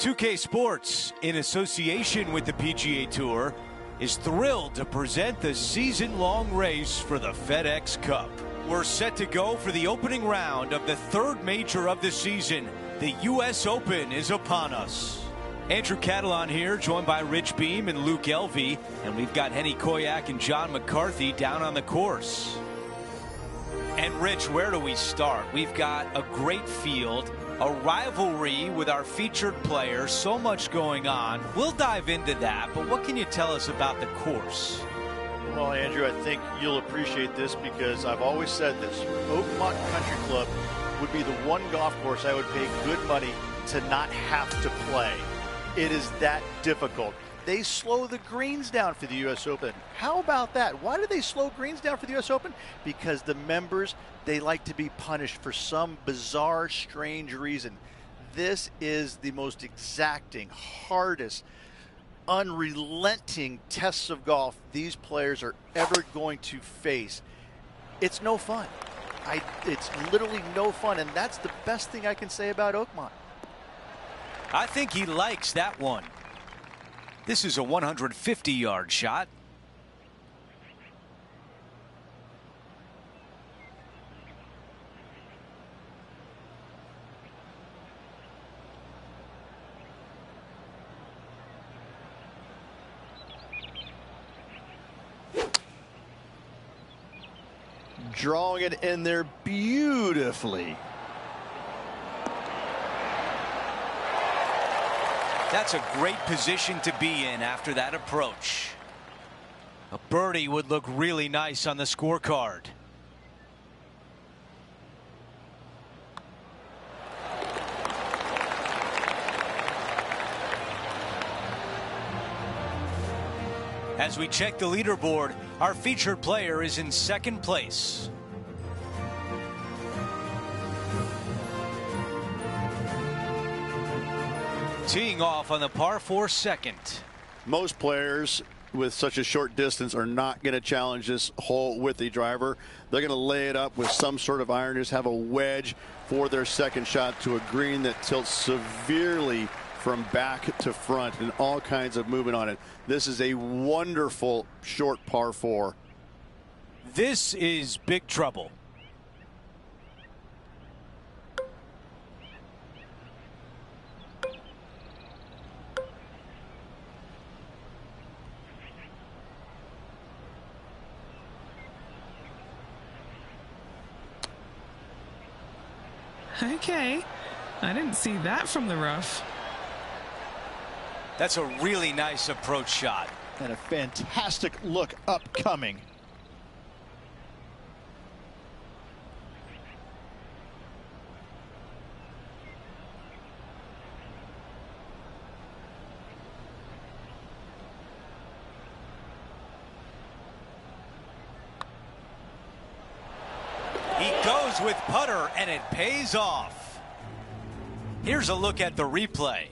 2K Sports, in association with the PGA Tour, is thrilled to present the season-long race for the FedEx Cup. We're set to go for the opening round of the third major of the season. The U.S. Open is upon us. Andrew Catalon here, joined by Rich Beam and Luke Elvey, and we've got Henny Koyak and John McCarthy down on the course. And Rich, where do we start? We've got a great field, a rivalry with our featured players, so much going on. We'll dive into that, but what can you tell us about the course? Well, Andrew, I think you'll appreciate this because I've always said this. Oakmount Country Club would be the one golf course I would pay good money to not have to play. It is that difficult. They slow the greens down for the U.S. Open. How about that? Why do they slow greens down for the U.S. Open? Because the members, they like to be punished for some bizarre, strange reason. This is the most exacting, hardest, unrelenting tests of golf these players are ever going to face. It's no fun. It's literally no fun, and that's the best thing I can say about Oakmount. I think he likes that one. This is a 150-yard shot. Drawing it in there beautifully. That's a great position to be in after that approach. A birdie would look really nice on the scorecard. As we check the leaderboard, our featured player is in second place. Teeing off on the par 4 second. Most players with such a short distance are not going to challenge this hole with the driver. They're going to lay it up with some sort of iron, just have a wedge for their second shot to a green that tilts severely from back to front and all kinds of movement on it. This is a wonderful short par 4. This is big trouble. Okay, I didn't see that from the rough. That's a really nice approach shot. And a fantastic look upcoming. He goes with putter, and it pays off. Here's a look at the replay.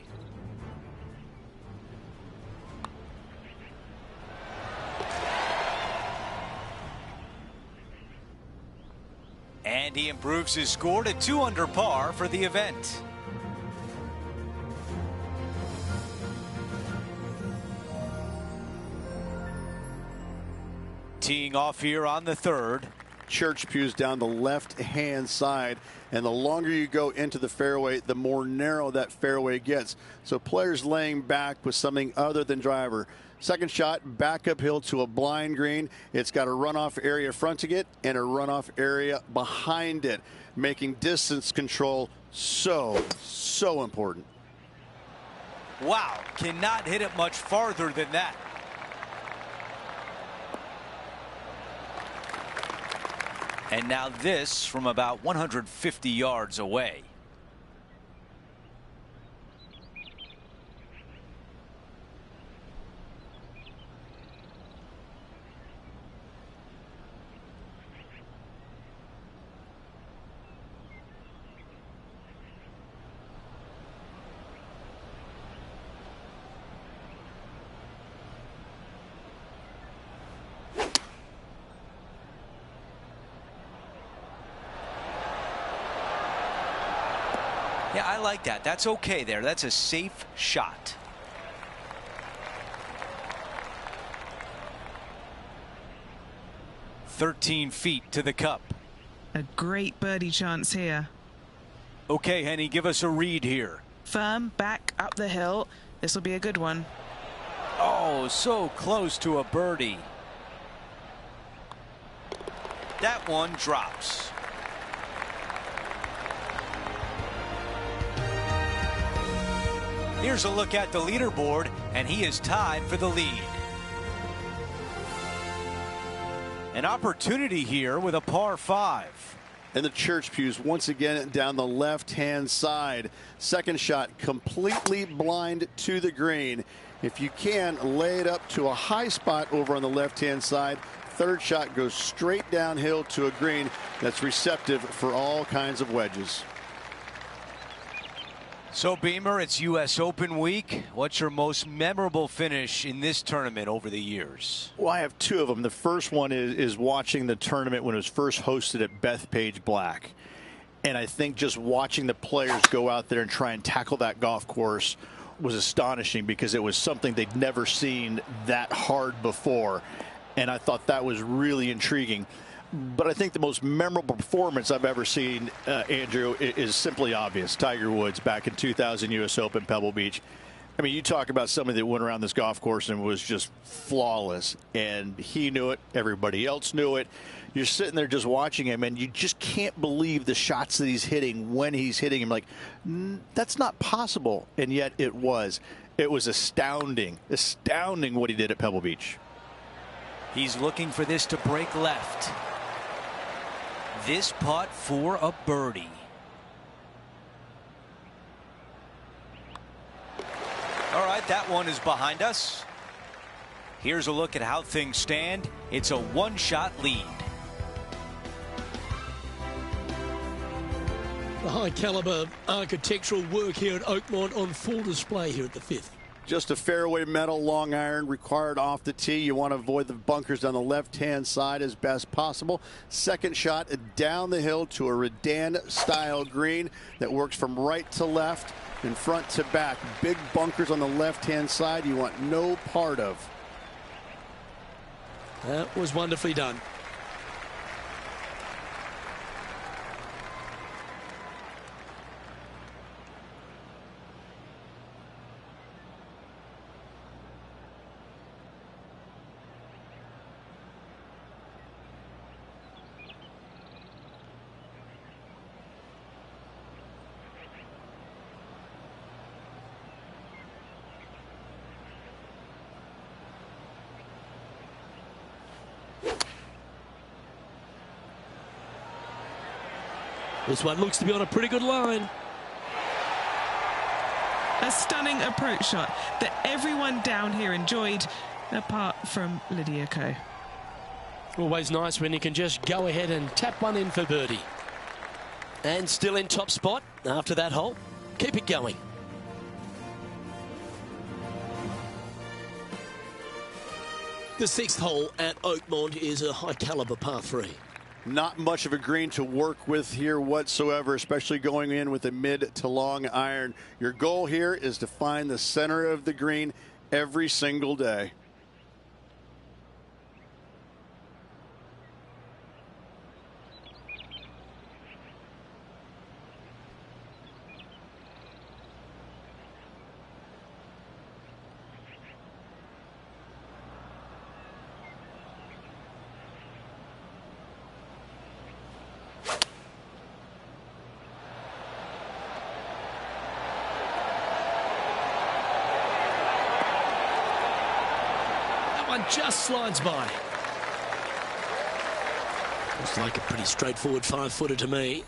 And he improves his score to 2 under par for the event. Teeing off here on the third. Church pews down the left-hand side, and the longer you go into the fairway, the more narrow that fairway gets. So players laying back with something other than driver. Second shot, back uphill to a blind green. It's got a runoff area fronting it and a runoff area behind it, making distance control so important. Wow, cannot hit it much farther than that. And now this from about 150 yards away. Yeah, I like that. That's okay there. That's a safe shot. "13 feet to the cup." A great birdie chance here. Okay, Henny, give us a read here. Firm back up the hill. This will be a good one. Oh, so close to a birdie. That one drops. Here's a look at the leaderboard, and he is tied for the lead. An opportunity here with a par 5. And the church pews once again down the left-hand side. Second shot completely blind to the green. If you can, lay it up to a high spot over on the left-hand side. Third shot goes straight downhill to a green that's receptive for all kinds of wedges. So, Beamer, it's U.S. Open week. What's your most memorable finish in this tournament over the years? Well, I have two of them. The first one is watching the tournament when it was first hosted at Bethpage Black. And I think just watching the players go out there and try and tackle that golf course was astonishing, because it was something they'd never seen that hard before. And I thought that was really intriguing. But I think the most memorable performance I've ever seen, Andrew, is simply obvious. Tiger Woods back in 2000 U.S. Open, Pebble Beach. I mean, you talk about somebody that went around this golf course and was just flawless. And he knew it. Everybody else knew it. You're sitting there just watching him, and you just can't believe the shots that he's hitting when he's hitting him. Like, that's not possible. And yet it was. It was astounding what he did at Pebble Beach. He's looking for this to break left. This putt for a birdie. All right, that one is behind us. Here's a look at how things stand. It's a one-shot lead. The high caliber architectural work here at Oakmount on full display here at the 5th. Just a fairway metal long iron required off the tee. You want to avoid the bunkers on the left-hand side as best possible. Second shot down the hill to a Redan-style green that works from right to left and front to back. Big bunkers on the left-hand side you want no part of. That was wonderfully done. This one looks to be on a pretty good line. A stunning approach shot that everyone down here enjoyed, apart from Lydia Ko. Always nice when you can just go ahead and tap one in for birdie. And still in top spot after that hole. Keep it going. The 6th hole at Oakmount is a high caliber par 3. Not much of a green to work with here whatsoever, especially going in with a mid to long iron. Your goal here is to find the center of the green every single day. Just slides by. Looks like a pretty straightforward 5-footer to me.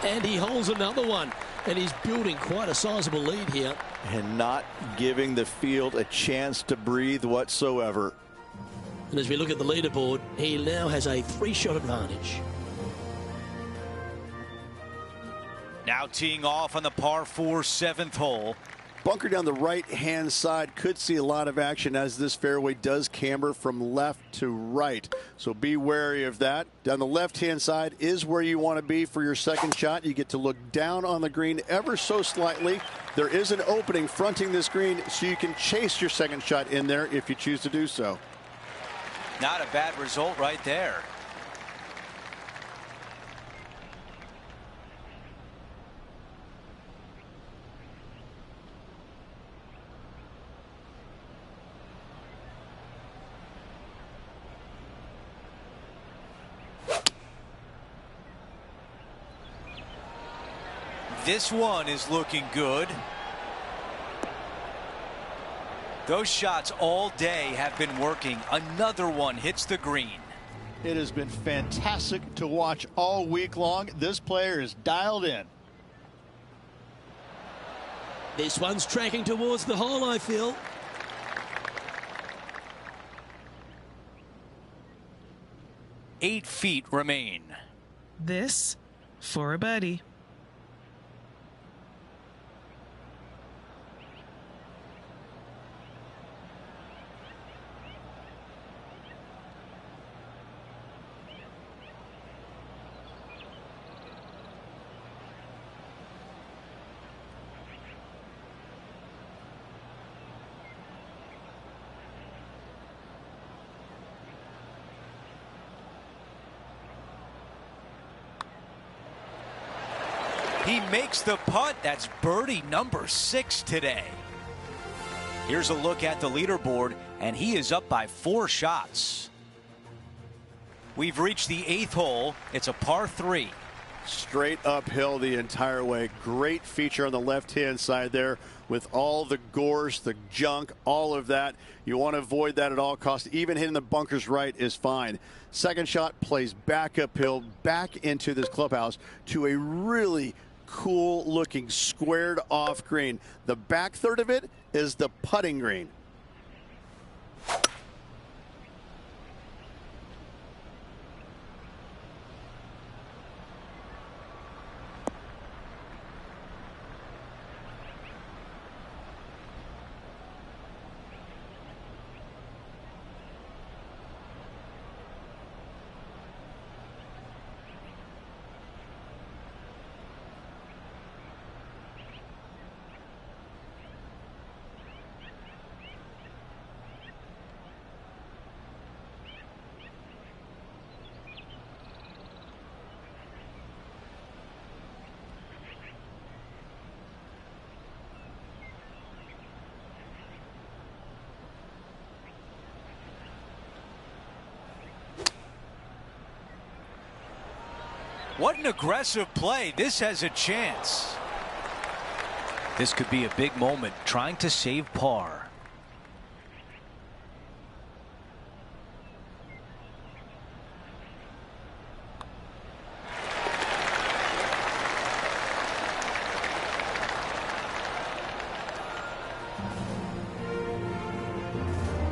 And he holds another one, and he's building quite a sizable lead here. And not giving the field a chance to breathe whatsoever. And as we look at the leaderboard, he now has a 3-shot advantage. Now teeing off on the par 4 7th hole. Bunker down the right-hand side could see a lot of action as this fairway does camber from left to right. So be wary of that. Down the left-hand side is where you want to be for your second shot. You get to look down on the green ever so slightly. There is an opening fronting this green, so you can chase your second shot in there if you choose to do so. Not a bad result right there. This one is looking good. Those shots all day have been working. Another one hits the green. It has been fantastic to watch all week long. This player is dialed in. This one's tracking towards the hole, I feel. Eight feet remain. This for a birdie. He makes the putt. That's birdie number 6 today. Here's a look at the leaderboard, and he is up by 4 shots. We've reached the 8th hole. It's a par 3. Straight uphill the entire way. Great feature on the left-hand side there with all the gorse, the junk, all of that. You want to avoid that at all costs. Even hitting the bunkers right is fine. Second shot plays back uphill, back into this clubhouse to a really cool looking squared off green. The back third of it is the putting green. What an aggressive play. This has a chance. This could be a big moment, trying to save par.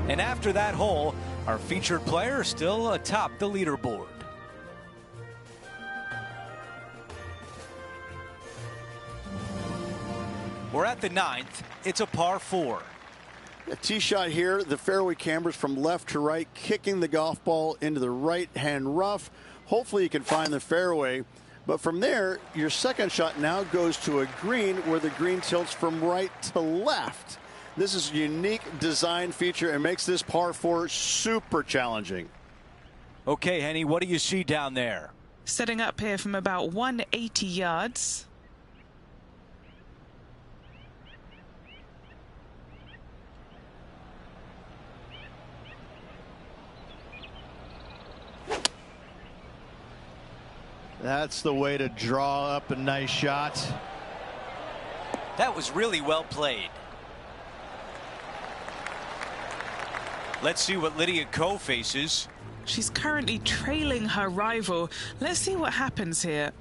And after that hole, our featured player still atop the leaderboard. We're at the 9th. It's a par 4. A tee shot here. The fairway cambers from left to right, kicking the golf ball into the right-hand rough. Hopefully you can find the fairway. But from there, your second shot now goes to a green where the green tilts from right to left. This is a unique design feature and makes this par 4 super challenging. Okay, Henny, what do you see down there? Setting up here from about 180 yards. That's the way to draw up a nice shot. That was really well played. Let's see what Lydia Ko faces. She's currently trailing her rival. Let's see what happens here.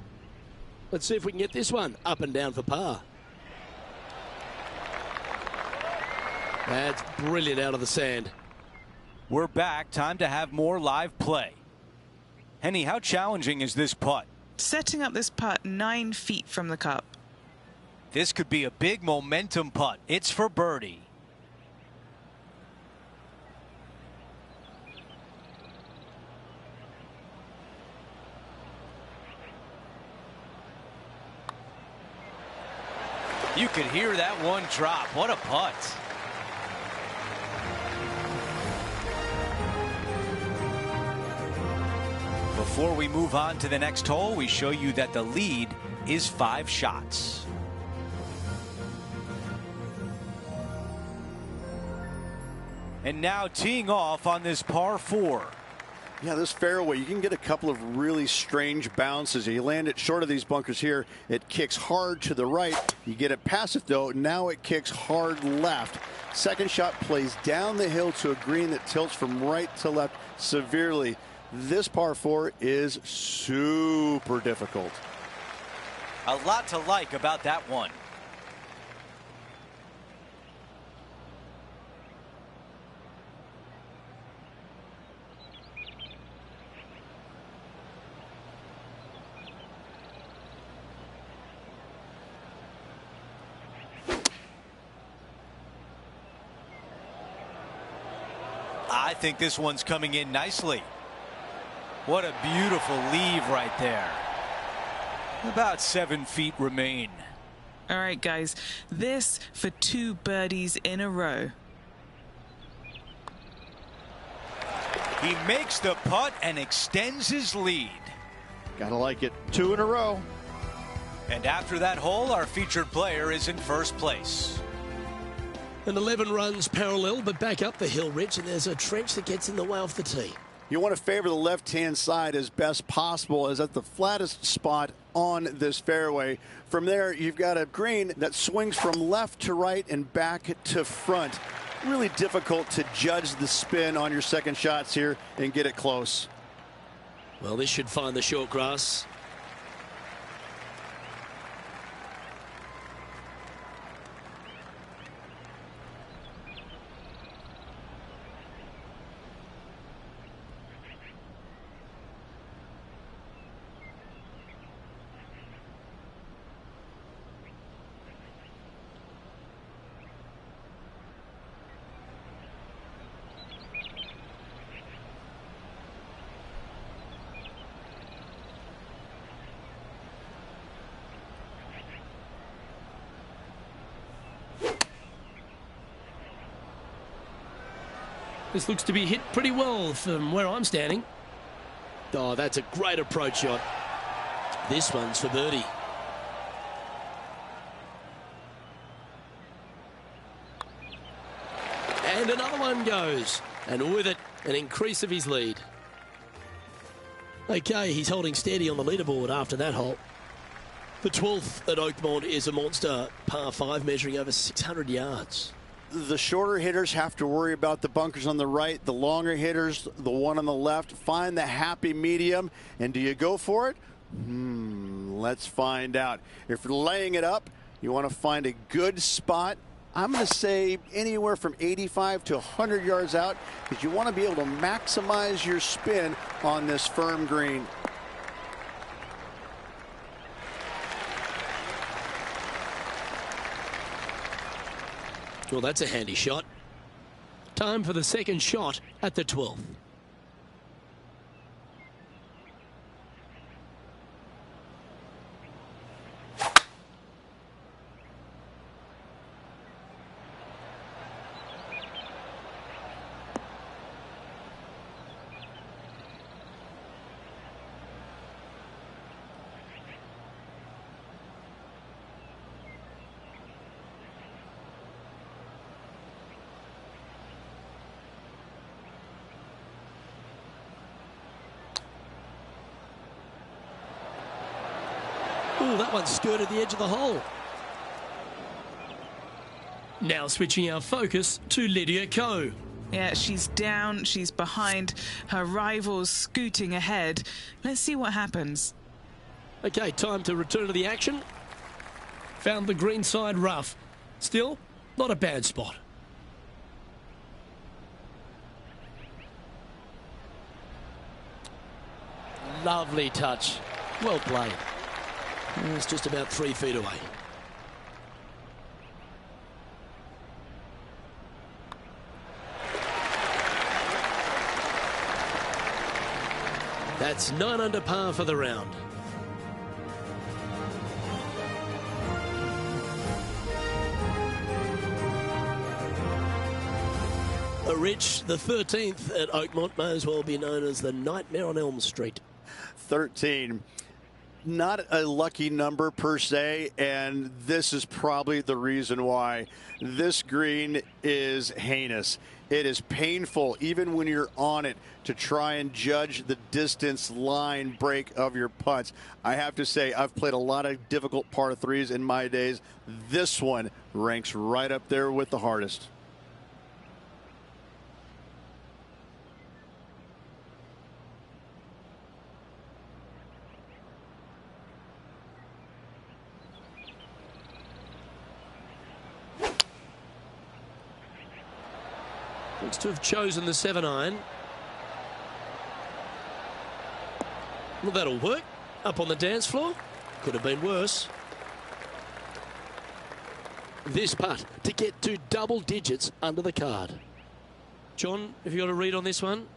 Let's see if we can get this one up and down for par. That's brilliant out of the sand. We're back. Time to have more live play. Henny, how challenging is this putt? Setting up this putt 9 feet from the cup. This could be a big momentum putt. It's for birdie. You could hear that one drop. What a putt. Before we move on to the next hole, we show you that the lead is 5 shots. And now teeing off on this par 4. Yeah, this fairway, you can get a couple of really strange bounces. You land it short of these bunkers here. It kicks hard to the right. You get it past it, though. Now it kicks hard left. Second shot plays down the hill to a green that tilts from right to left severely. This par 4 is super difficult. A lot to like about that one. I think this one's coming in nicely. What a beautiful leave right there. About 7 feet remain. All right, guys, this for 2 birdies in a row. He makes the putt and extends his lead. Gotta like it. 2 in a row. And after that hole, our featured player is in first place. And 11 runs parallel, but back up the hill, Rich, and there's a trench that gets in the way off the tee. You want to favor the left-hand side as best possible, as at the flattest spot on this fairway. From there, you've got a green that swings from left to right and back to front. Really difficult to judge the spin on your second shots here and get it close. Well, this should find the short grass. This looks to be hit pretty well from where I'm standing. Oh, that's a great approach shot. This one's for birdie. And another one goes. And with it, an increase of his lead. Okay, he's holding steady on the leaderboard after that hole. The 12th at Oakmount is a monster par 5 measuring over 600 yards. The shorter hitters have to worry about the bunkers on the right. The longer hitters, the one on the left, find the happy medium. And do you go for it? Let's find out. If you're laying it up, you want to find a good spot. I'm going to say anywhere from 85 to 100 yards out, because you want to be able to maximize your spin on this firm green. Well, that's a handy shot. Time for the second shot at the 12th. Ooh, that one skirted the edge of the hole. Now switching our focus to Lydia Ko. Yeah, she's down, she's behind, her rivals scooting ahead. Let's see what happens. Okay, time to return to the action. Found the green side rough. Still, not a bad spot. Lovely touch. Well played. It's just about 3 feet away. That's 9 under par for the round. Rich, the 13th at Oakmount, may as well be known as the Nightmare on Elm Street. 13. Not a lucky number per se, and this is probably the reason why. This green is heinous. It is painful, even when you're on it, to try and judge the distance line break of your putts. I have to say, I've played a lot of difficult par threes in my days. This one ranks right up there with the hardest. Looks to have chosen the 7-iron. Well, that'll work. Up on the dance floor. Could have been worse. This putt to get to double digits under the card. John, have you got a read on this one?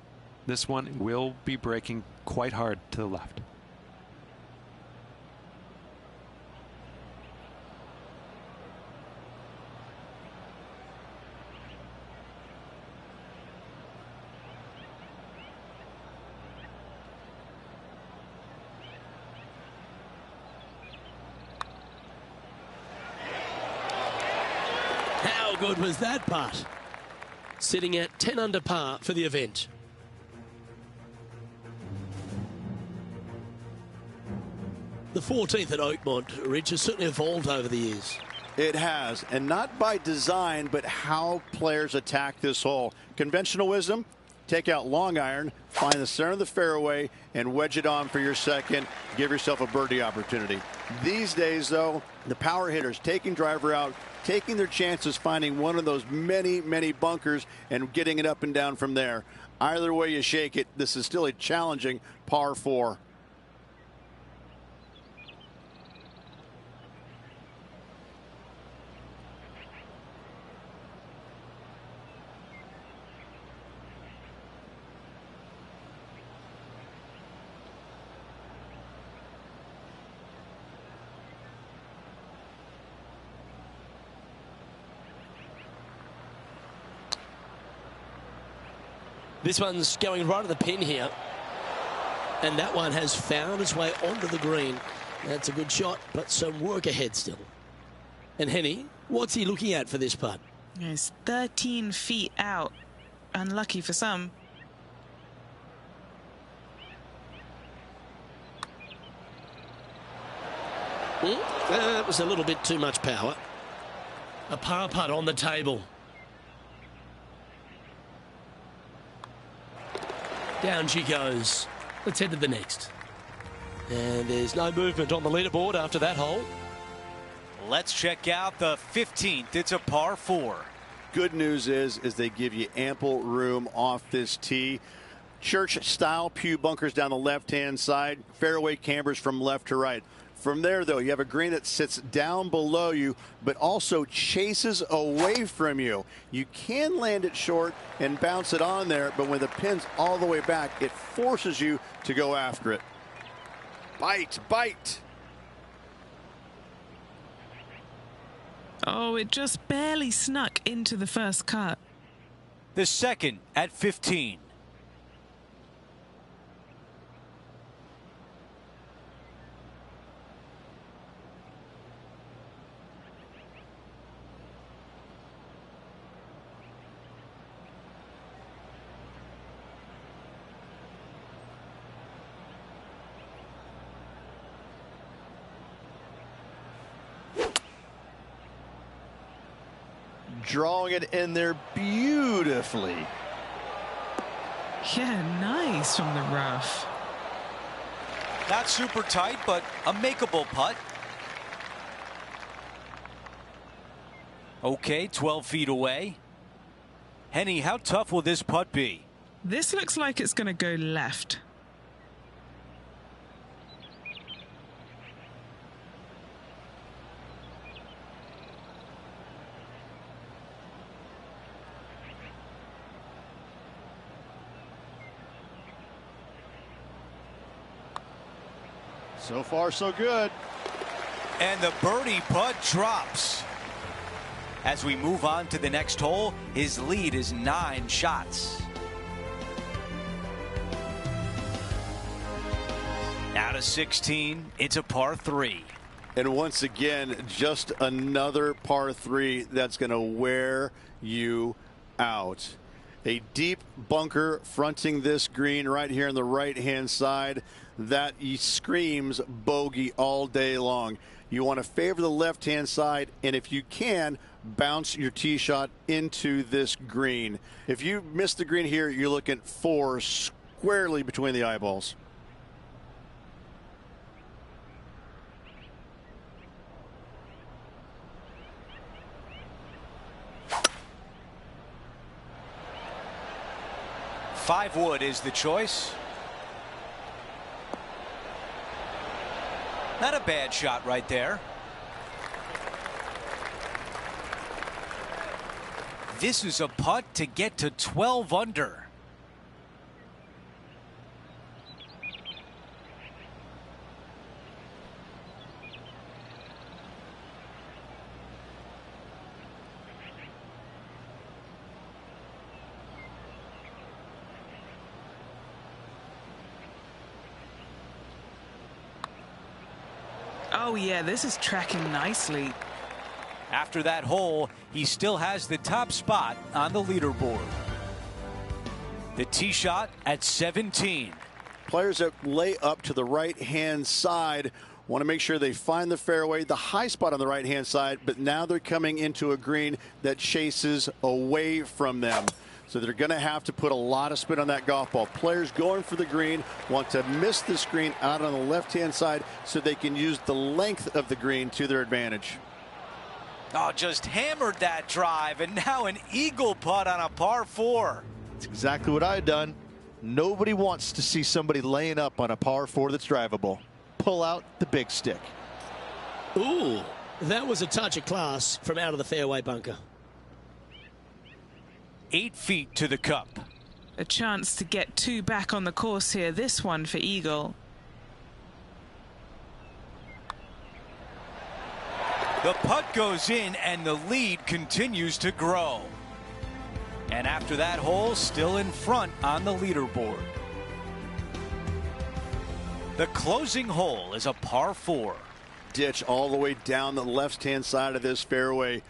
This one will be breaking quite hard to the left. How good was that putt? Sitting at 10 under par for the event. The 14th at Oakmount, Rich, has certainly evolved over the years. It has, and not by design, but how players attack this hole. Conventional wisdom, take out long iron, find the center of the fairway, and wedge it on for your second. Give yourself a birdie opportunity. These days, though, the power hitters taking driver out, taking their chances, finding one of those many bunkers and getting it up and down from there. Either way you shake it, this is still a challenging par 4. This one's going right at the pin here. And that one has found its way onto the green. That's a good shot, but some work ahead still. And Henny, what's he looking at for this putt? It's 13 feet out. Unlucky for some. That was a little bit too much power. A par putt on the table. Down she goes. Let's head to the next. And there's no movement on the leaderboard after that hole. Let's check out the 15th. It's a par 4. Good news is they give you ample room off this tee. Church-style pew bunkers down the left-hand side. Fairway cambers from left to right. From there, though, you have a green that sits down below you, but also chases away from you. You can land it short and bounce it on there, but when the pin's all the way back, it forces you to go after it. Bite. Oh, it just barely snuck into the first cut. The second at 15. Drawing it in there beautifully. Yeah, nice from the rough. Not super tight, but a makeable putt. Okay, 12 feet away. Henny, how tough will this putt be? This looks like it's going to go left. So far, so good. And the birdie putt drops. As we move on to the next hole, his lead is 9 shots. Now to 16, it's a par 3. And once again, just another par 3 that's going to wear you out. A deep bunker fronting this green right here on the right-hand side that screams bogey all day long. You want to favor the left-hand side, and if you can, bounce your tee shot into this green. If you miss the green here, you're looking 4 squarely between the eyeballs. Five wood is the choice. Not a bad shot right there. This is a putt to get to 12 under. Oh yeah, this is tracking nicely. After that hole, he still has the top spot on the leaderboard. The tee shot at 17. Players that lay up to the right-hand side want to make sure they find the fairway, the high spot on the right-hand side, but now they're coming into a green that chases away from them. So they're going to have to put a lot of spin on that golf ball. Players going for the green want to miss the screen out on the left-hand side so they can use the length of the green to their advantage. Oh, just hammered that drive, and now an eagle putt on a par 4. That's exactly what I had done. Nobody wants to see somebody laying up on a par 4 that's drivable. Pull out the big stick. Ooh, that was a touch of class from out of the fairway bunker. 8 feet to the cup. A chance to get 2 back on the course here. This one for eagle. The putt goes in and the lead continues to grow. And after that hole, still in front on the leaderboard. The closing hole is a par 4. Ditch all the way down the left-hand side of this fairway.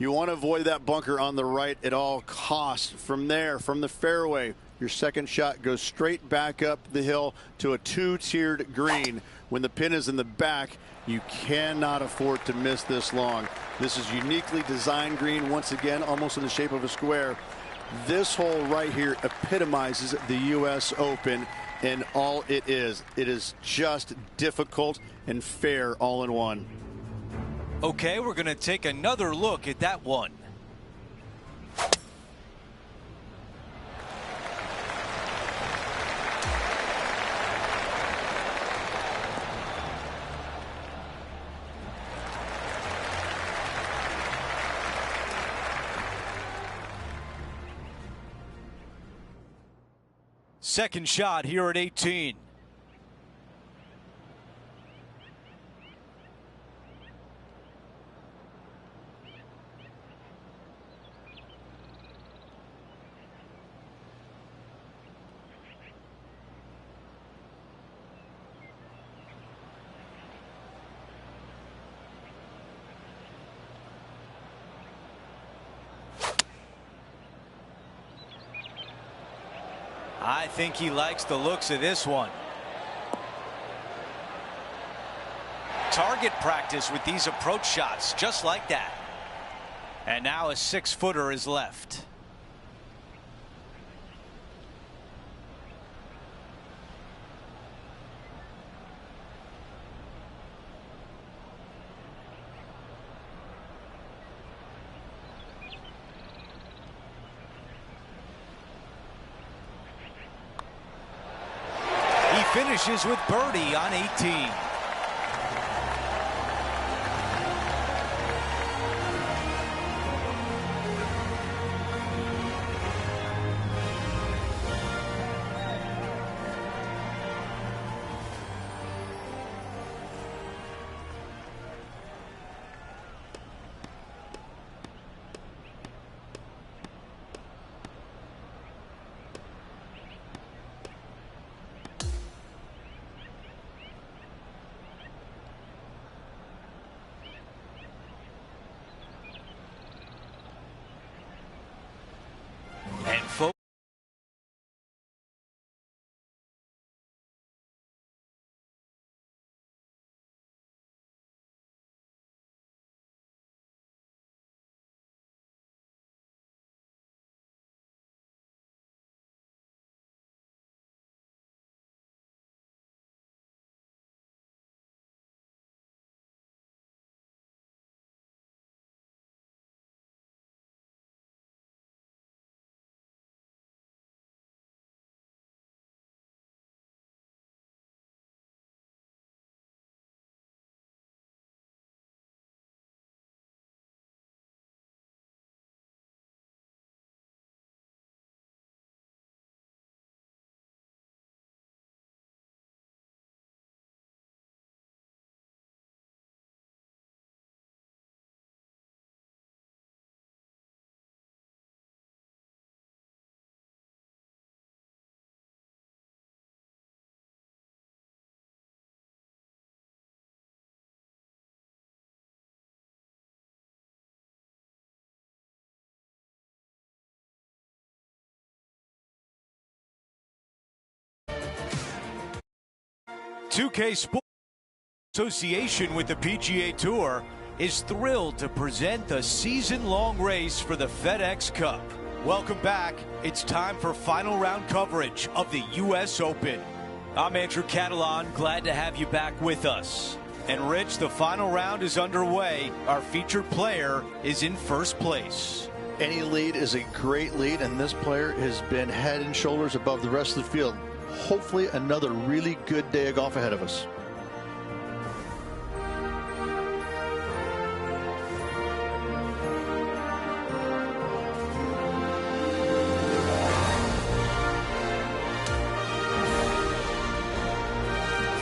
You want to avoid that bunker on the right at all costs. From there, from the fairway, your second shot goes straight back up the hill to a 2-tiered green. When the pin is in the back, you cannot afford to miss this long. This is uniquely designed green, once again, almost in the shape of a square. This hole right here epitomizes the U.S. Open and all it is. It is just difficult and fair all in one. Okay, we're going to take another look at that one. Second shot here at 18. I think he likes the looks of this one. Target practice with these approach shots, just like that. And now a 6-footer is left. Finishes with birdie on 18. 2K Sports Association with the PGA Tour is thrilled to present the season-long race for the FedEx Cup. Welcome back. It's time for final round coverage of the U.S. Open. I'm Andrew Catalan, glad to have you back with us. And Rich, the final round is underway. Our featured player is in first place. Any lead is a great lead, and this player has been head and shoulders above the rest of the field. Hopefully another really good day of golf ahead of us.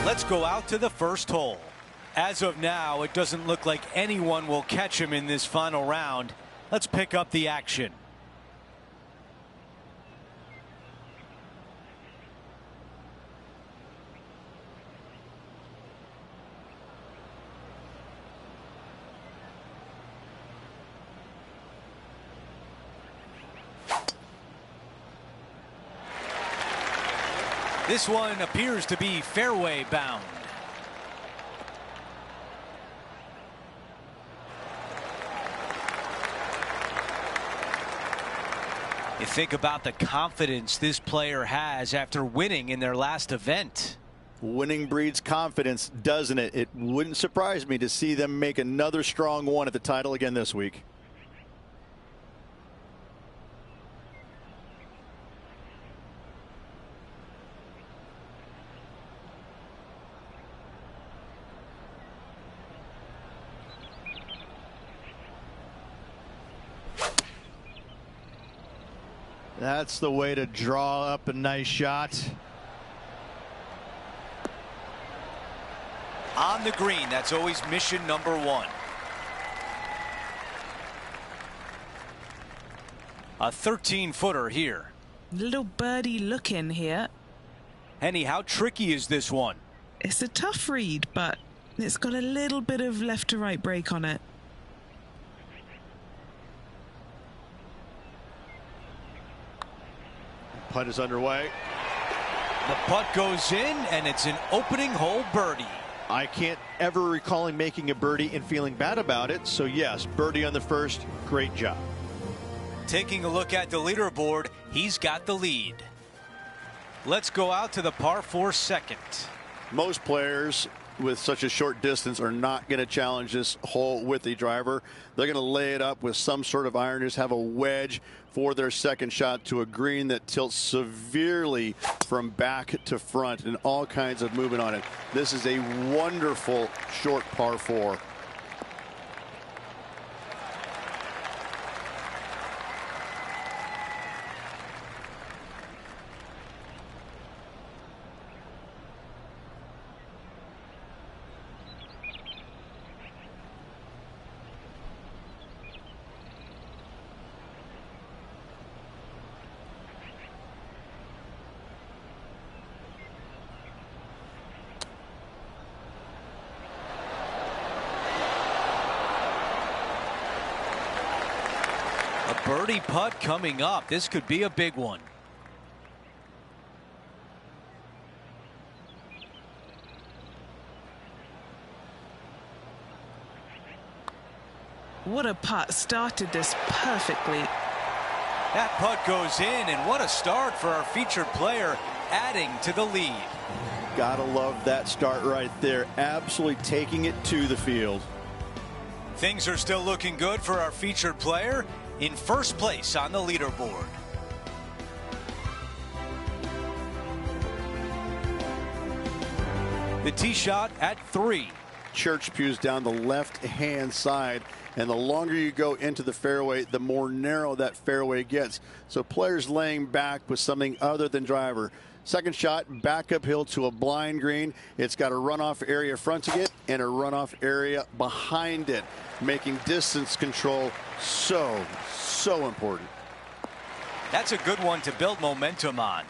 Let's go out to the first hole. As of now, it doesn't look like anyone will catch him in this final round. Let's pick up the action. This one appears to be fairway bound. You think about the confidence this player has after winning in their last event. Winning breeds confidence, doesn't it? It wouldn't surprise me to see them make another strong one at the title again this week. That's the way to draw up a nice shot. On the green, that's always mission number one. A 13-footer here. Little birdie looking here. Henny, how tricky is this one? It's a tough read, but it's got a little bit of left to right break on it. Putt is underway. The putt goes in, and it's an opening hole birdie. I can't ever recall him making a birdie and feeling bad about it. So yes, birdie on the first. Great job. Taking a look at the leaderboard, he's got the lead. Let's go out to the par 4 second. Most players with such a short distance are not going to challenge this hole with the driver. They're going to lay it up with some sort of iron, just have a wedge for their second shot to a green that tilts severely from back to front and all kinds of movement on it. This is a wonderful short par 4. Birdie putt coming up. This could be a big one. What a putt. Started this perfectly. That putt goes in, and what a start for our featured player, adding to the lead. Gotta love that start right there. Absolutely taking it to the field. Things are still looking good for our featured player, in first place on the leaderboard. The tee shot at 3. Church pews down the left-hand side, and the longer you go into the fairway, the more narrow that fairway gets. So players laying back with something other than driver. Second shot back uphill to a blind green. It's got a runoff area fronting it and a runoff area behind it, making distance control so important. That's a good one to build momentum on.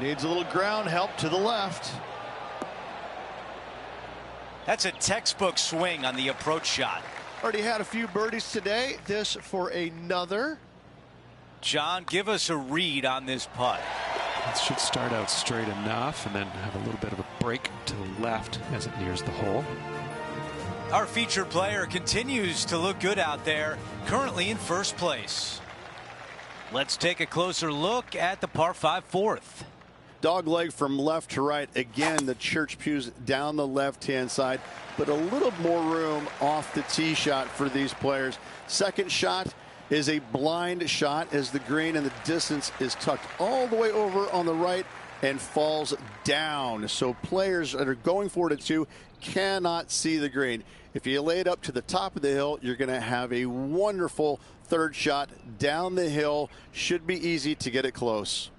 Needs a little ground help to the left. That's a textbook swing on the approach shot. Already had a few birdies today. This for another. John, give us a read on this putt. It should start out straight enough and then have a little bit of a break to the left as it nears the hole. Our featured player continues to look good out there, currently in first place. Let's take a closer look at the par 5 fourth. Dog leg from left to right. Again, the church pews down the left-hand side, but a little more room off the tee shot for these players. Second shot is a blind shot as the green and the distance is tucked all the way over on the right and falls down. So players that are going for it at 2 cannot see the green. If you lay it up to the top of the hill, you're going to have a wonderful third shot down the hill. Should be easy to get it close.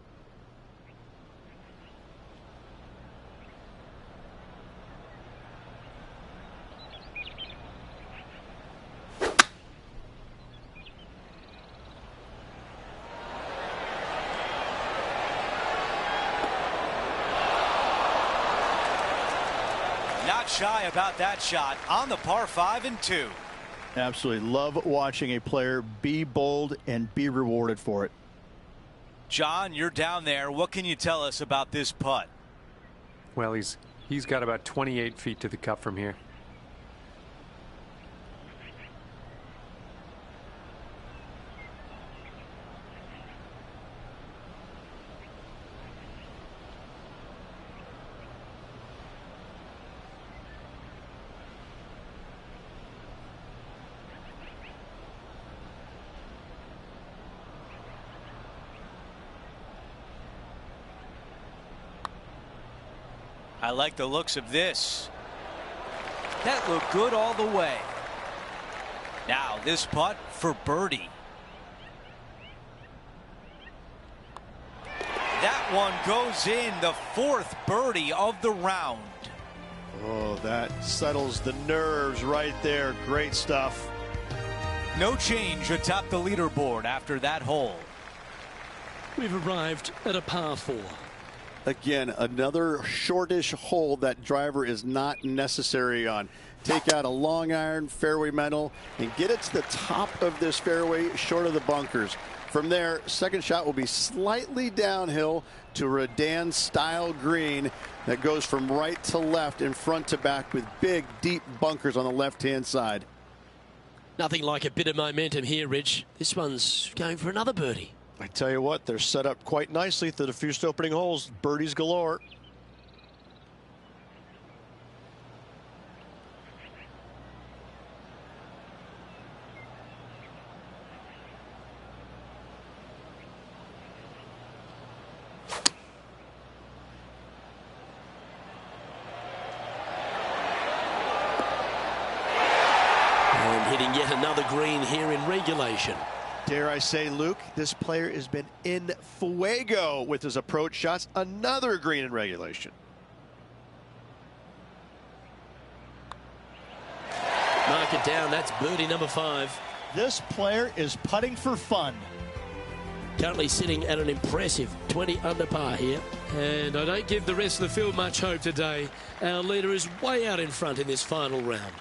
Not shy about that shot on the par 5 and 2. Absolutely love watching a player be bold and be rewarded for it. John, you're down there. What can you tell us about this putt? Well, he's got about 28 feet to the cup from here. I like the looks of this. That looked good all the way. Now this putt for birdie. That one goes in, the 4th birdie of the round. Oh, that settles the nerves right there. Great stuff. No change atop the leaderboard after that hole. We've arrived at a par 4. Again, another shortish hole that driver is not necessary on. Take out a long iron, fairway metal, and get it to the top of this fairway short of the bunkers. From there, second shot will be slightly downhill to a Redan style green that goes from right to left and front to back with big, deep bunkers on the left-hand side. Nothing like a bit of momentum here, Rich. This one's going for another birdie. I tell you what, they're set up quite nicely through the first opening holes. Birdies galore. And hitting yet another green here in regulation. Dare I say, Luke, this player has been in fuego with his approach shots. Another green in regulation. Mark it down. That's birdie number 5. This player is putting for fun. Currently sitting at an impressive 20 under par here. And I don't give the rest of the field much hope today. Our leader is way out in front in this final round.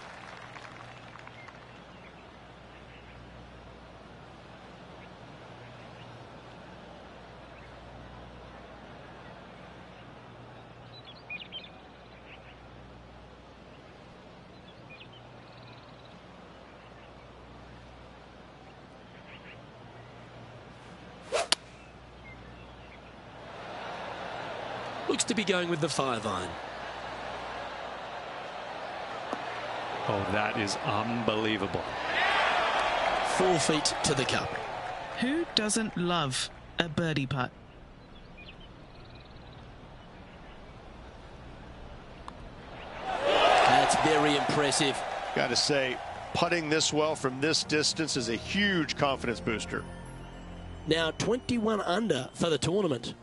Looks to be going with the 5-iron. Oh, that is unbelievable. 4 feet to the cup. Who doesn't love a birdie putt? That's very impressive. Got to say, putting this well from this distance is a huge confidence booster. Now 21 under for the tournament.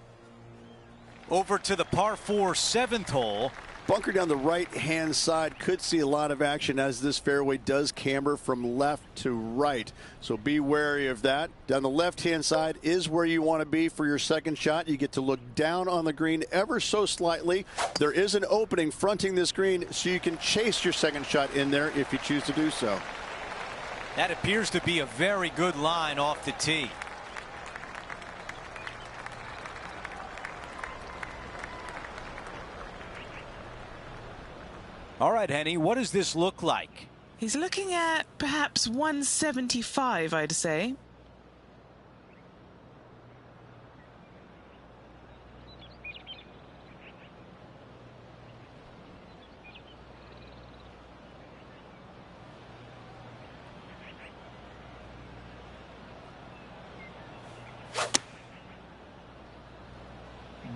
Over to the par 4 7th hole. bunker down the right-hand side could see a lot of action as this fairway does camber from left to right. So be wary of that. Down the left-hand side is where you want to be for your second shot. You get to look down on the green ever so slightly. There is an opening fronting this green, so you can chase your second shot in there if you choose to do so. That appears to be a very good line off the tee. All right, Henny, what does this look like? He's looking at perhaps 175, I'd say.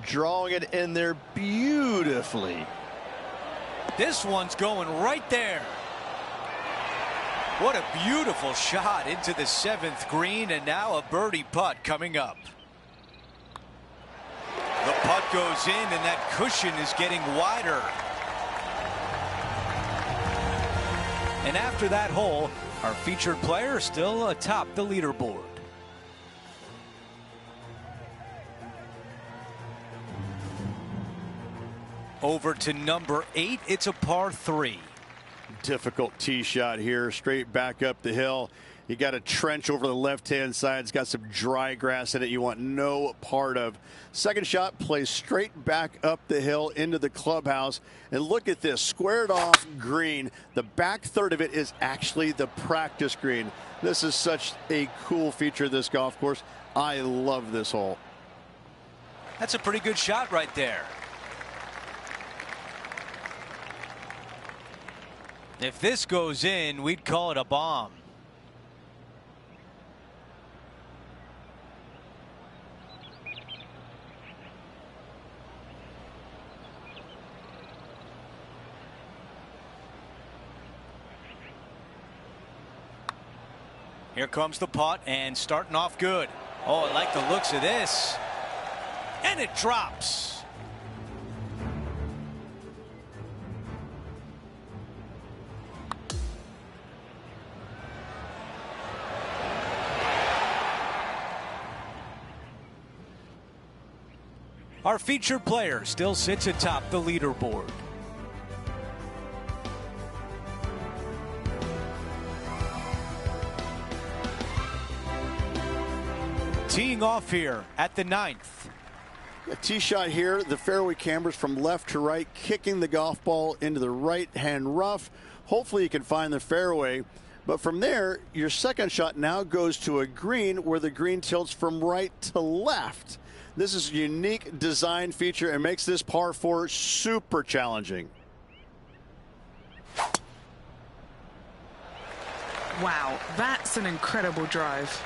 Drawing it in there beautifully. This one's going right there. What a beautiful shot into the 7th green, and now a birdie putt coming up. The putt goes in, and that cushion is getting wider. And after that hole, our featured player still atop the leaderboard. Over to number 8. It's a par 3. Difficult tee shot here, straight back up the hill. You got a trench over the left-hand side. It's got some dry grass in it you want no part of. Second shot plays straight back up the hill into the clubhouse. And look at this, squared off green. The back third of it is actually the practice green. This is such a cool feature of this golf course. I love this hole. That's a pretty good shot right there. If this goes in, we'd call it a bomb. Here comes the putt, and starting off good. Oh, I like the looks of this. And it drops. Our featured player still sits atop the leaderboard. Teeing off here at the 9th. A tee shot here. The fairway cambers from left to right, kicking the golf ball into the right-hand rough. Hopefully you can find the fairway. But from there, your second shot now goes to a green where the green tilts from right to left. This is a unique design feature and makes this par 4 super challenging. Wow, that's an incredible drive.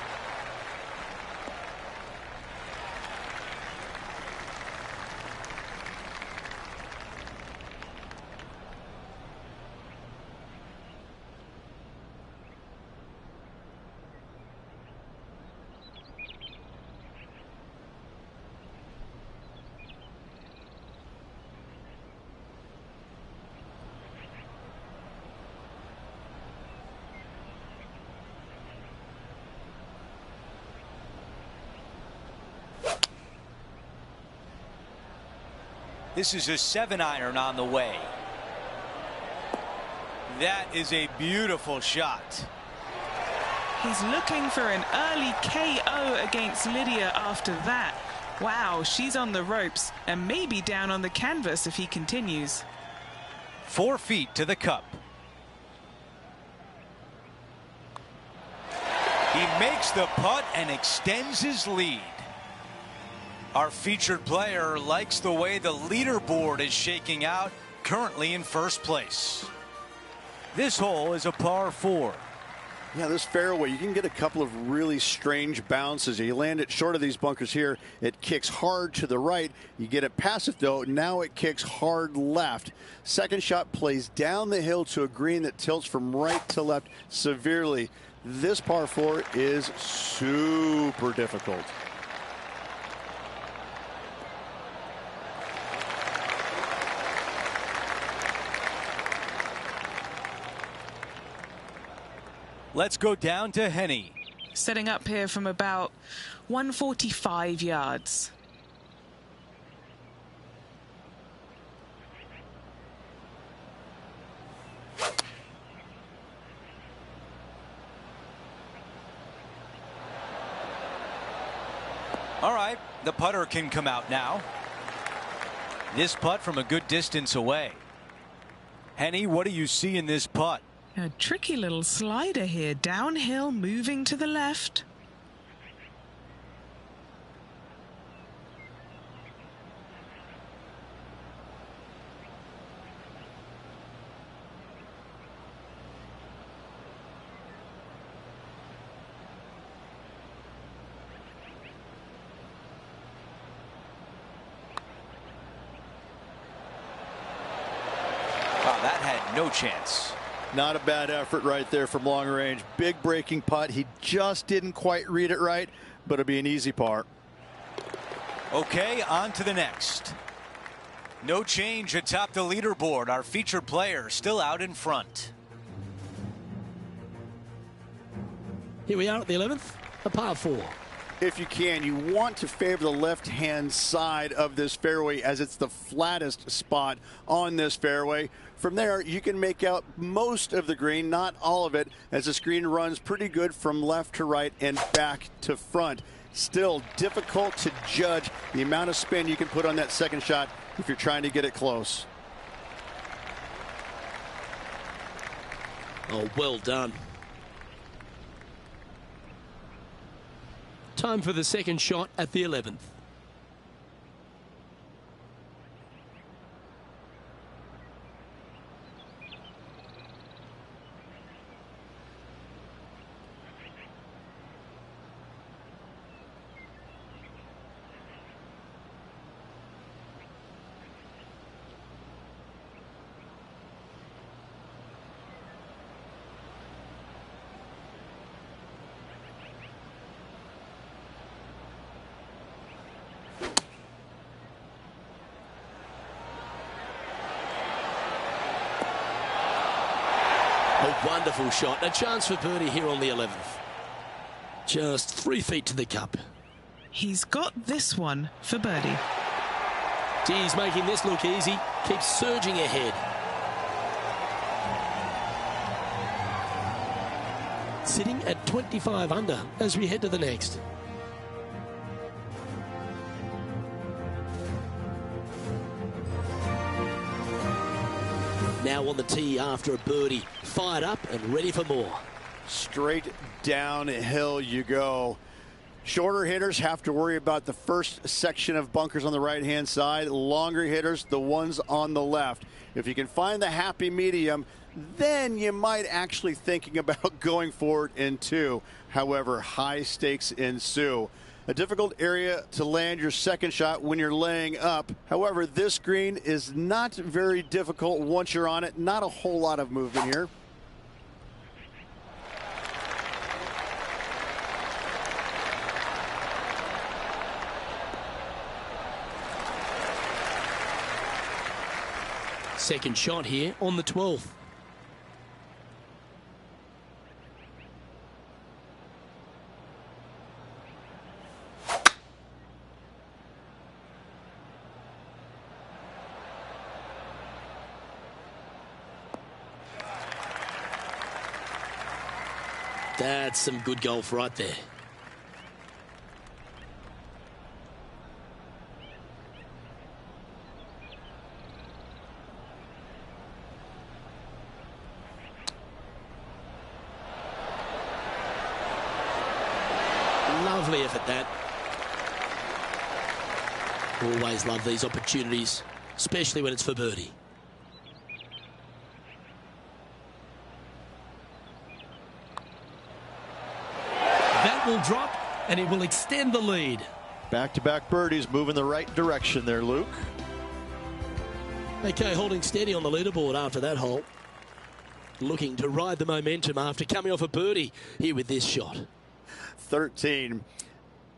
This is a 7-iron on the way. That is a beautiful shot. He's looking for an early KO against Lydia after that. Wow, she's on the ropes and maybe down on the canvas if he continues. 4 feet to the cup. He makes the putt and extends his lead. Our featured player likes the way the leaderboard is shaking out, currently in first place. This hole is a par 4. Yeah, this fairway, you can get a couple of really strange bounces. You land it short of these bunkers here, it kicks hard to the right. You get it past it, though. Now it kicks hard left. Second shot plays down the hill to a green that tilts from right to left severely. This par 4 is super difficult. Let's go down to Henny. Setting up here from about 145 yards. All right, the putter can come out now. This putt from a good distance away. Henny, what do you see in this putt? A tricky little slider here, downhill, moving to the left. Wow, that had no chance. Not a bad effort right there from long range. Big breaking putt. He just didn't quite read it right, but it'll be an easy par. Okay, on to the next. No change atop the leaderboard. Our featured player still out in front. Here we are at the 11th, a par 4. If you can, you want to favor the left-hand side of this fairway as it's the flattest spot on this fairway. From there, you can make out most of the green, not all of it, as the screen runs pretty good from left to right and back to front. Still difficult to judge the amount of spin you can put on that second shot if you're trying to get it close. Oh, well done. Time for the second shot at the 11th. A wonderful shot. A chance for birdie here on the 11th. Just 3 feet to the cup. He's got this one for birdie. He's making this look easy. Keeps surging ahead. Sitting at 25 under as we head to the next. Now on the tee after a birdie, fired up and ready for more. Straight downhill you go. Shorter hitters have to worry about the first section of bunkers on the right-hand side. Longer hitters, the ones on the left. If you can find the happy medium, then you might actually thinking about going for it in two. However, high stakes ensue. A difficult area to land your second shot when you're laying up. However, this green is not very difficult once you're on it. Not a whole lot of movement here. Second shot here on the 12th. That's some good golf right there. Lovely effort that. Always love these opportunities, especially when it's for birdie. That will drop, and it will extend the lead. Back-to-back birdies moving the right direction there, Luke. Okay, holding steady on the leaderboard after that hole. Looking to ride the momentum after coming off a birdie here with this shot. 13.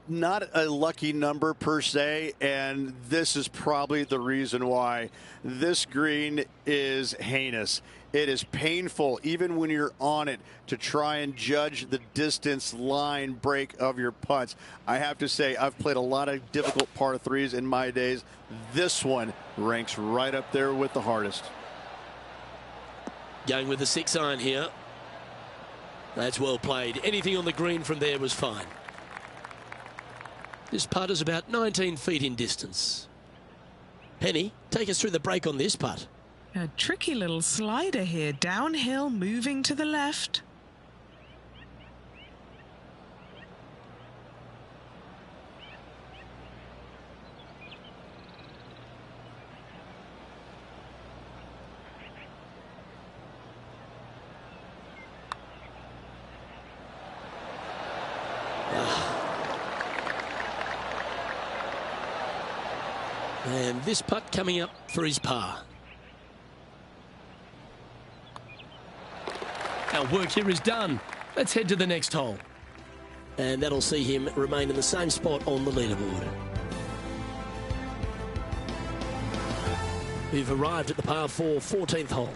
Not a lucky number per se, and this is probably the reason why. This green is heinous. It is painful, even when you're on it, to try and judge the distance line break of your putts. I have to say, I've played a lot of difficult par threes in my days. This one ranks right up there with the hardest. Going with the 6-iron here. That's well played. Anything on the green from there was fine. This putt is about 19 feet in distance. Penny, take us through the break on this putt. A tricky little slider here, downhill, moving to the left. And this putt coming up for his par. Our work here is done. Let's head to the next hole. And that'll see him remain in the same spot on the leaderboard. We've arrived at the par 4 14th hole.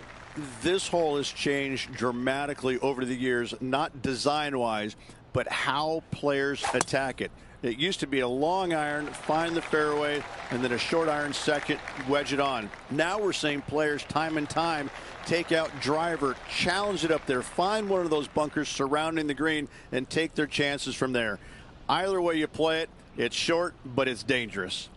This hole has changed dramatically over the years, not design-wise, but how players attack it. It used to be a long iron, find the fairway, and then a short iron second, wedge it on. Now we're seeing players time and time take out driver, challenge it up there, find one of those bunkers surrounding the green, and take their chances from there. Either way you play it, it's short, but it's dangerous.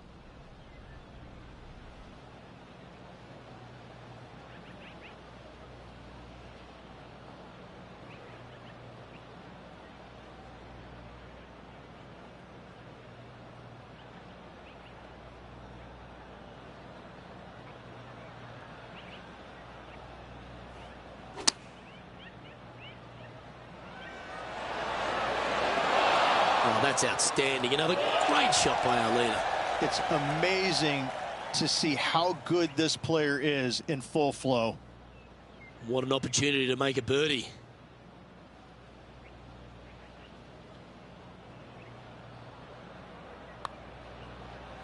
That's outstanding. Another great shot by our leader. It's amazing to see how good this player is in full flow. What an opportunity to make a birdie.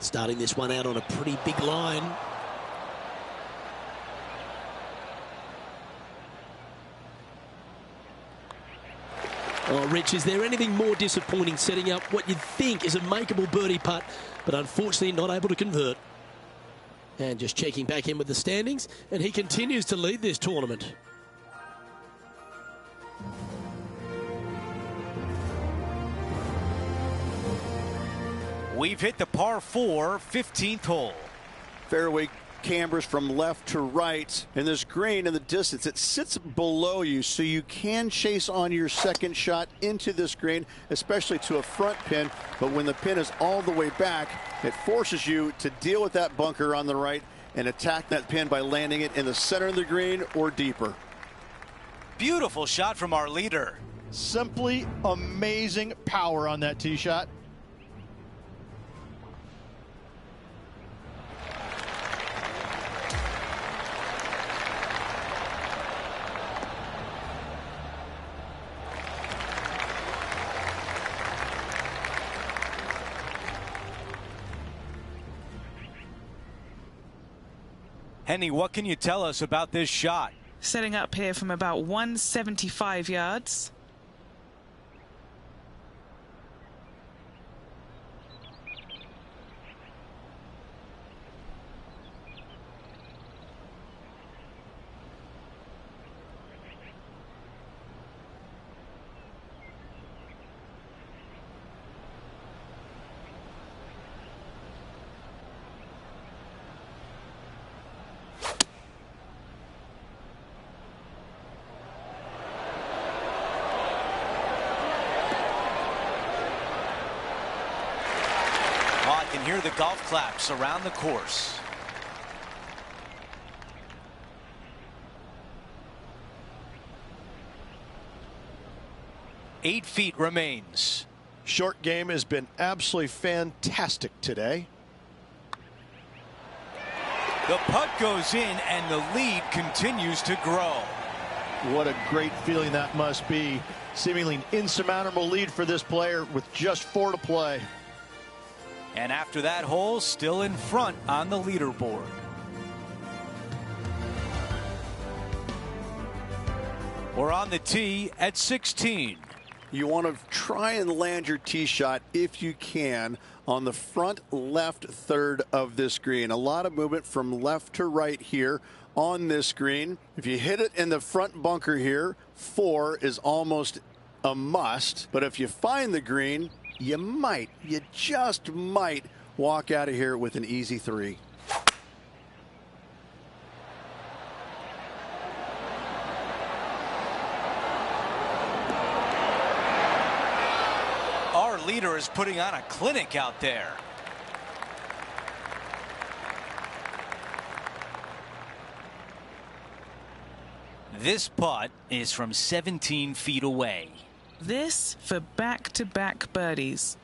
Starting this one out on a pretty big line. Oh, Rich, is there anything more disappointing setting up what you'd think is a makeable birdie putt, but unfortunately not able to convert? And just checking back in with the standings, and he continues to lead this tournament. We've hit the par 4 15th hole. Fairway cambers from left to right, and this green in the distance, it sits below you, so you can chase on your second shot into this green, especially to a front pin. But when the pin is all the way back, it forces you to deal with that bunker on the right and attack that pin by landing it in the center of the green or deeper. Beautiful shot from our leader. Simply amazing power on that tee shot. Henny, what can you tell us about this shot? Setting up here from about 175 yards. Hear the golf claps around the course. Eight feet remains. Short game has been absolutely fantastic today. The putt goes in and the lead continues to grow. What a great feeling that must be. Seemingly an insurmountable lead for this player with just 4 to play. And after that hole, still in front on the leaderboard. We're on the tee at 16. You want to try and land your tee shot, if you can, on the front left third of this green. A lot of movement from left to right here on this green. If you hit it in the front bunker here, 4 is almost a must. But if you find the green, you just might walk out of here with an easy 3. Our leader is putting on a clinic out there. This putt is from 17 feet away. This for back-to-back birdies.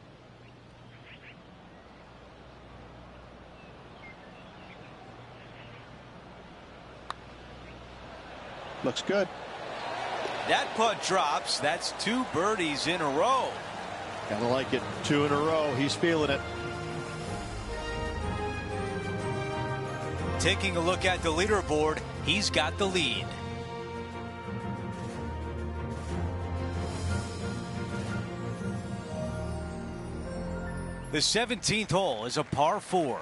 Looks good. That putt drops. That's 2 birdies in a row. Gotta like it. 2 in a row. He's feeling it. Taking a look at the leaderboard, he's got the lead. The 17th hole is a par 4.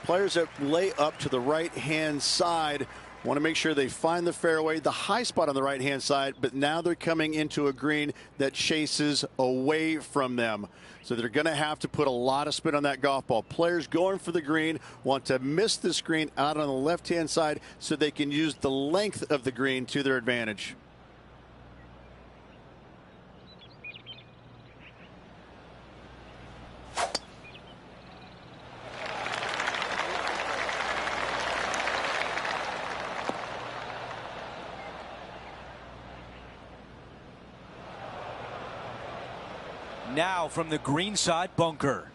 Players that lay up to the right-hand side want to make sure they find the fairway, the high spot on the right-hand side, but now they're coming into a green that chases away from them. So they're going to have to put a lot of spin on that golf ball. Players going for the green want to miss this green out on the left-hand side so they can use the length of the green to their advantage. Now from the greenside bunker.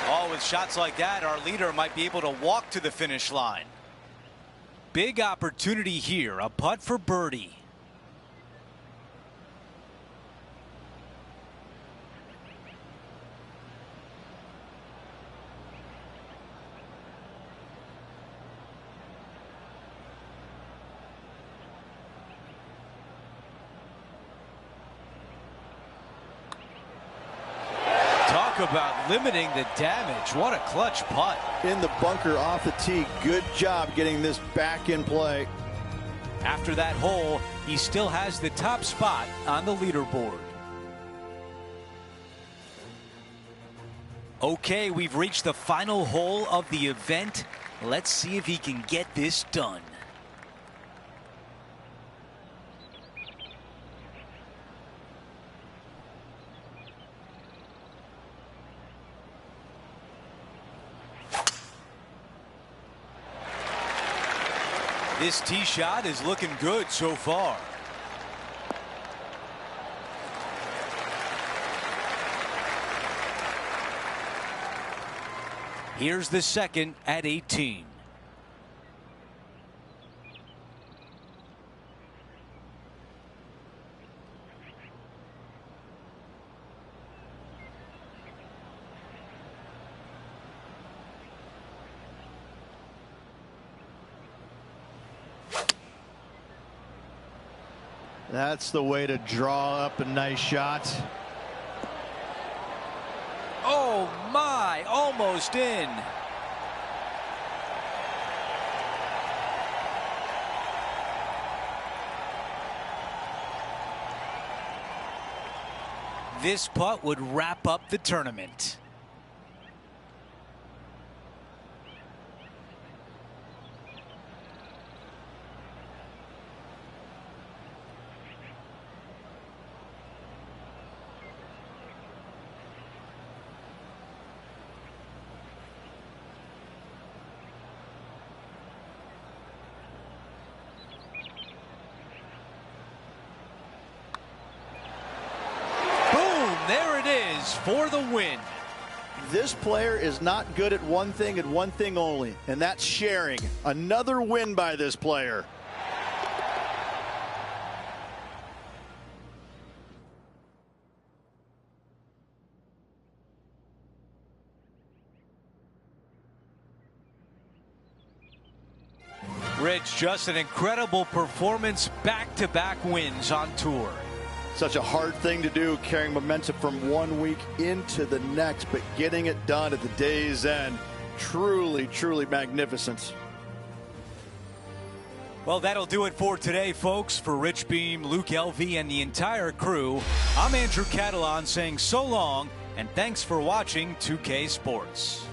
Oh, with shots like that, our leader might be able to walk to the finish line. Big opportunity here, a putt for birdie. About limiting the damage. What a clutch putt. In the bunker off the tee. Good job getting this back in play. After that hole, he still has the top spot on the leaderboard. Okay, we've reached the final hole of the event. Let's see if he can get this done. This tee shot is looking good so far. Here's the second at 18. That's the way to draw up a nice shot. Oh my, almost in. This putt would wrap up the tournament. There it is for the win. This player is not good at one thing and one thing only, and that's sharing. Another win by this player. Rich, just an incredible performance, back-to-back wins on tour. Such a hard thing to do, carrying momentum from one week into the next, but getting it done at the day's end, truly, truly magnificent. Well, that'll do it for today, folks. For Rich Beam, Luke Elvey, and the entire crew, I'm Andrew Catalan saying so long, and thanks for watching 2K Sports.